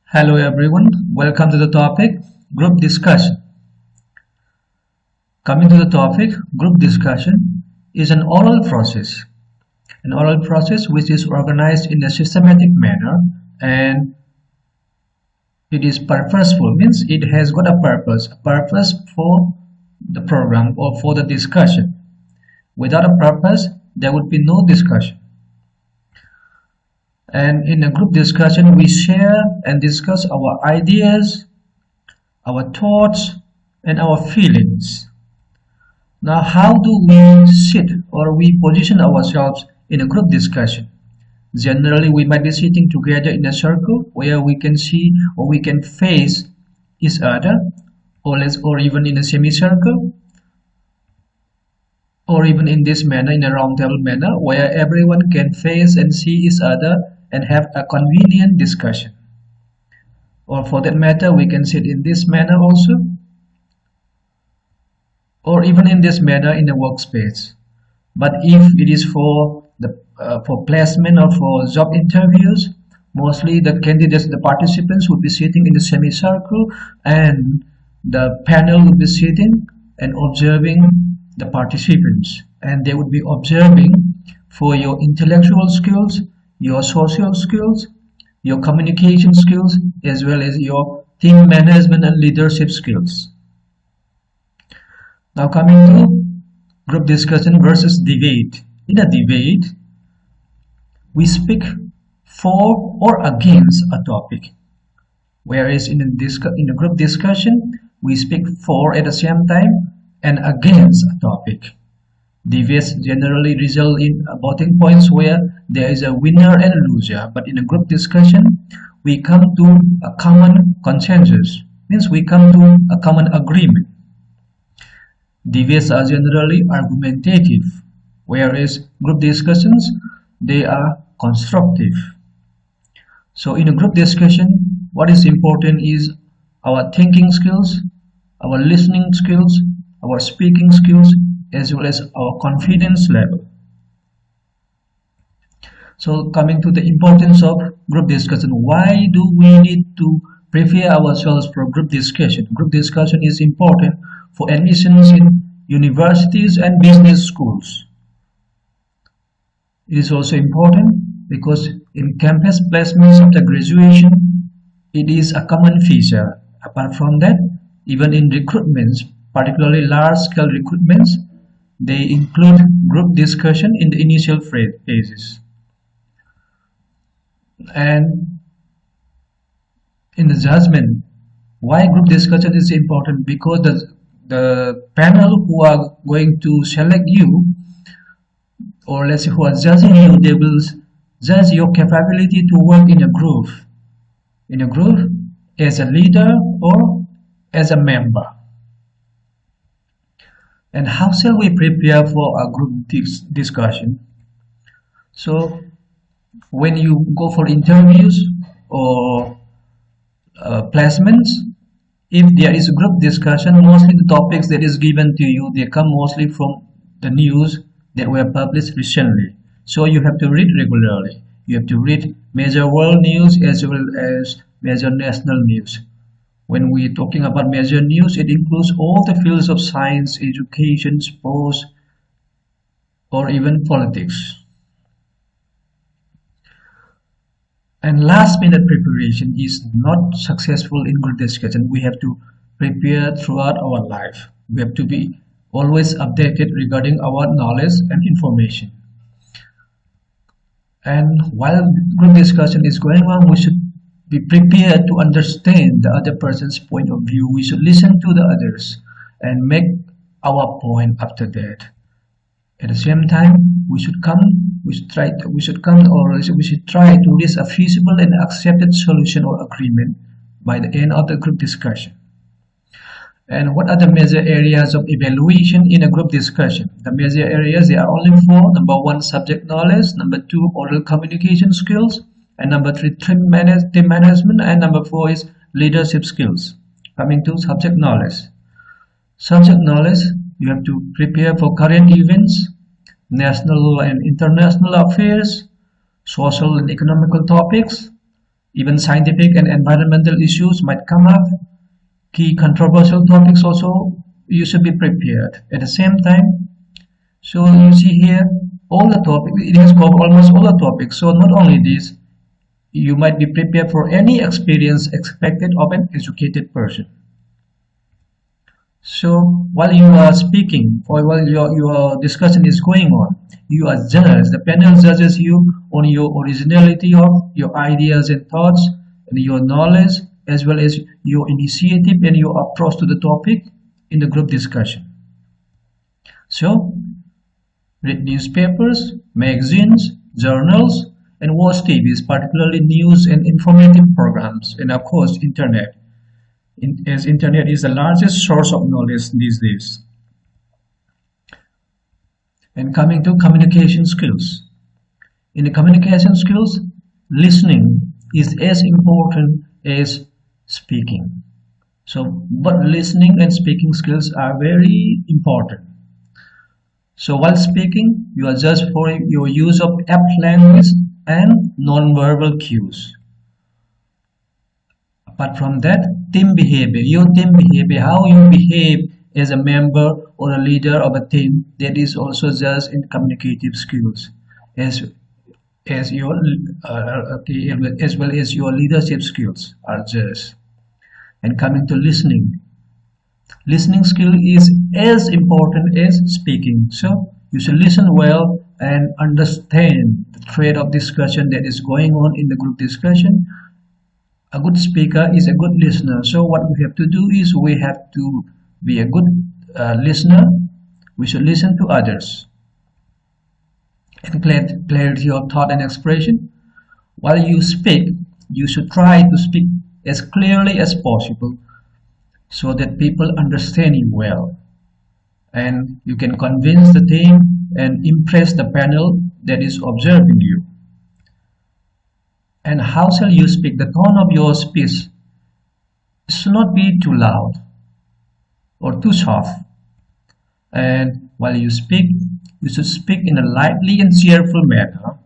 Hello everyone, welcome to the topic group discussion. Coming to the topic, group discussion is an oral process. An oral process which is organized in a systematic manner and it is purposeful, means it has got a purpose for the program or for the discussion. Without a purpose, there would be no discussion. And in a group discussion, we share and discuss our ideas, our thoughts, and our feelings. Now, how do we sit or we position ourselves in a group discussion? Generally, we might be sitting together in a circle where we can see or we can face each other, or even in a semicircle, or even in this manner, in a round table manner, where everyone can face and see each other and have a convenient discussion. Or for that matter, we can sit in this manner also, or even in this manner in a workspace. But if it is for placement or for job interviews, mostly the candidates, the participants would be sitting in a semicircle, and the panel would be sitting and observing the participants, and they would be observing for your intellectual skills, your social skills, your communication skills, as well as your team management and leadership skills. Now coming to group discussion versus debate. In a debate, we speak for or against a topic, whereas in a group discussion, we speak for at the same time and against a topic. Debates generally result in voting points where there is a winner and a loser, but in a group discussion, we come to a common consensus, means we come to a common agreement. Debates are generally argumentative, whereas group discussions, they are constructive. So in a group discussion, what is important is our thinking skills, our listening skills, our speaking skills, as well as our confidence level. So coming to the importance of group discussion, why do we need to prepare ourselves for group discussion? Group discussion is important for admissions in universities and business schools. It is also important because in campus placements after graduation, it is a common feature. Apart from that, even in recruitments, particularly large-scale recruitments, they include group discussion in the initial phases. And in the judgment, why group discussion is important? Because the panel who are going to select you, or let's say who are judging you, they will judge your capability to work in a group. In a group, as a leader or as a member. And how shall we prepare for a group discussion? So when you go for interviews or placements, if there is a group discussion, mostly the topics that is given to you, they come mostly from the news that were published recently. So you have to read regularly. You have to read major world news as well as major national news. When we're talking about major news, it includes all the fields of science, education, sports, or even politics. And last minute preparation is not successful in group discussion. We have to prepare throughout our life. We have to be always updated regarding our knowledge and information. And while group discussion is going on, we should be prepared to understand the other person's point of view. We should listen to the others and make our point after that. At the same time, we should try to reach a feasible and accepted solution or agreement by the end of the group discussion. And what are the major areas of evaluation in a group discussion? The major areas, there are only four. Number one, subject knowledge. Number two, oral communication skills. And number three, team management. And number four is leadership skills. Coming to subject knowledge. Subject knowledge, you have to prepare for current events, national and international affairs, social and economical topics, Even scientific and environmental issues might come up. Key controversial topics also, you should be prepared. At the same time, so you see here, all the topics, it has covered almost all the topics. So not only this, you might be prepared for any experience expected of an educated person. So while you are speaking or while your discussion is going on, you are judged. The panel judges you on your originality of your ideas and thoughts and your knowledge as well as your initiative and your approach to the topic in the group discussion. So read newspapers, magazines, journals, and watch TVs, particularly news and informative programs, and of course internet. As internet is the largest source of knowledge these days. And coming to communication skills. In the communication skills, listening is as important as speaking. So, but listening and speaking skills are very important. So while speaking, you are judged for your use of apt language and non-verbal cues. Apart from that, team behavior, your team behavior, how you behave as a member or a leader of a team, that is also just in communicative skills, as your as well as your leadership skills are just. And coming to listening, listening skill is as important as speaking. So you should listen well and understand the thread of discussion that is going on in the group discussion. A good speaker is a good listener. So what we have to do is we have to be a good listener. We should listen to others. And clarity of thought and expression. While you speak, you should try to speak as clearly as possible so that people understand you well. And you can convince the team and impress the panel that is observing you. And how shall you speak? The tone of your speech should not be too loud or too soft. And while you speak, you should speak in a lively and cheerful manner.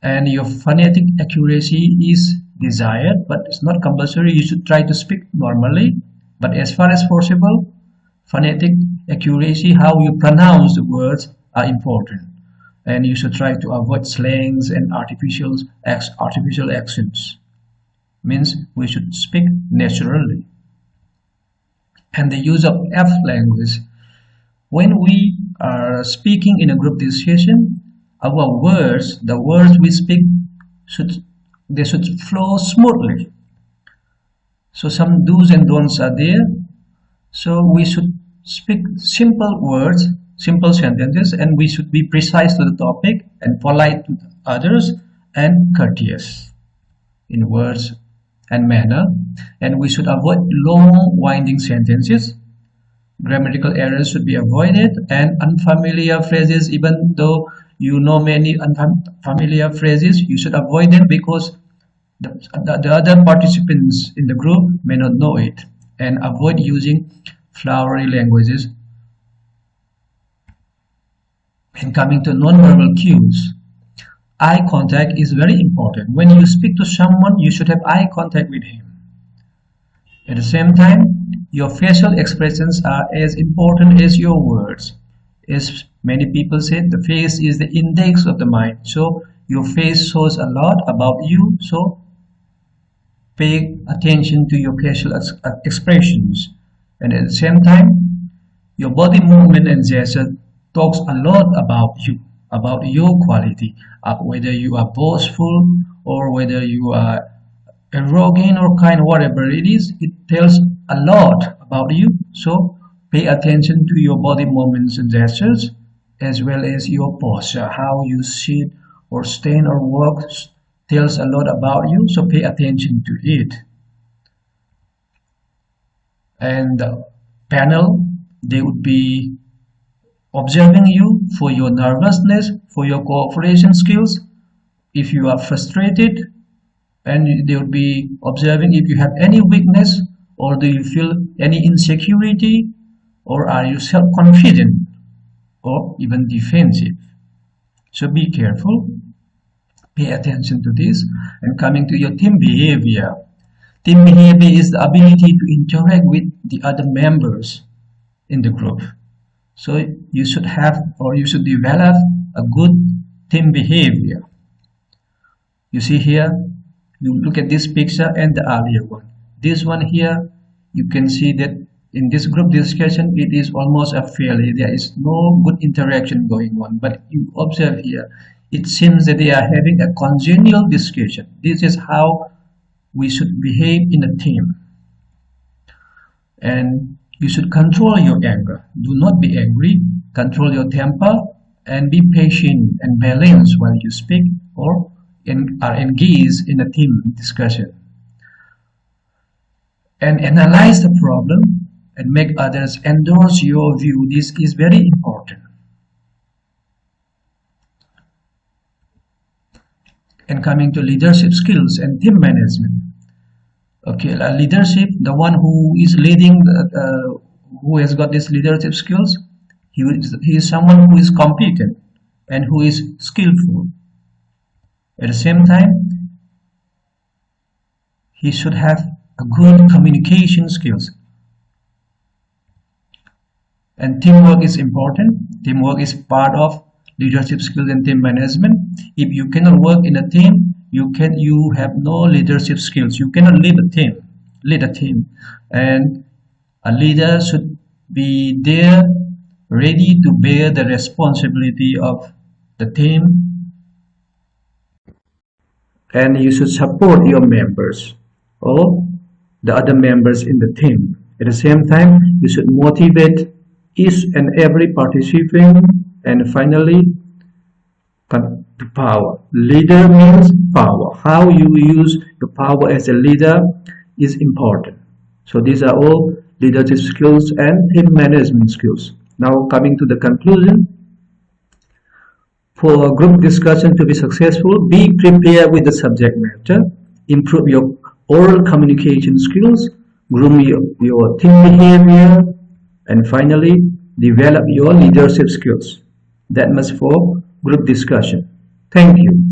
And your phonetic accuracy is desired, but it's not compulsory. You should try to speak normally. But as far as possible, phonetic accuracy, how you pronounce the words, are important. And you should try to avoid slangs and artificial accents. Means we should speak naturally. And the use of Apt language. When we are speaking in a group discussion, our words, the words we speak, should flow smoothly. So some do's and don'ts are there. So we should speak simple words, simple sentences, and we should be precise to the topic and polite to others and courteous in words and manner. And we should avoid long winding sentences. Grammatical errors should be avoided, and unfamiliar phrases, even though you know many unfamiliar phrases, you should avoid them because the other participants in the group may not know it. And avoid using flowery languages. And coming to non-verbal cues, eye contact is very important. When you speak to someone, you should have eye contact with him. At the same time, your facial expressions are as important as your words. As many people say, the face is the index of the mind. So your face shows a lot about you. So pay attention to your facial expressions. And at the same time, your body movement and gesture talks a lot about you, about your quality, whether you are boastful or whether you are arrogant or kind, whatever it is, it tells a lot about you. So pay attention to your body movements and gestures as well as your posture. How you sit or stand or walk tells a lot about you, so pay attention to it. And the panel, they would be observing you for your nervousness, for your cooperation skills, if you are frustrated, and they would be observing if you have any weakness or do you feel any insecurity, or are you self-confident or even defensive. So be careful. Pay attention to this. And coming to your team behavior. Team behavior is the ability to interact with the other members in the group. So you should have, or you should develop, a good team behavior. You see here, you look at this picture and the earlier one. This one here, you can see that in this group discussion, it is almost a failure. There is no good interaction going on. But you observe here, it seems that they are having a congenial discussion. This is how we should behave in a team. And you should control your anger. Do not be angry. Control your temper and be patient and balanced while you speak or are engaged in a team discussion. And analyze the problem and make others endorse your view. This is very important. And coming to leadership skills and team management. Okay, leadership, the one who is leading, who has got these leadership skills, he is someone who is competent and who is skillful. At the same time, he should have a good communication skills. And teamwork is important. Teamwork is part of leadership skills and team management. If you cannot work in a team, you have no leadership skills. You cannot lead a team. And a leader should be there, ready to bear the responsibility of the team. And you should support your members or the other members in the team. At the same time, you should motivate each and every participant. And finally, power. Leader means power. How you use your power as a leader is important. So these are all leadership skills and team management skills. Now coming to the conclusion. For a group discussion to be successful, be prepared with the subject matter, improve your oral communication skills, groom your team behavior, and finally, develop your leadership skills. That much for group discussion. Thank you.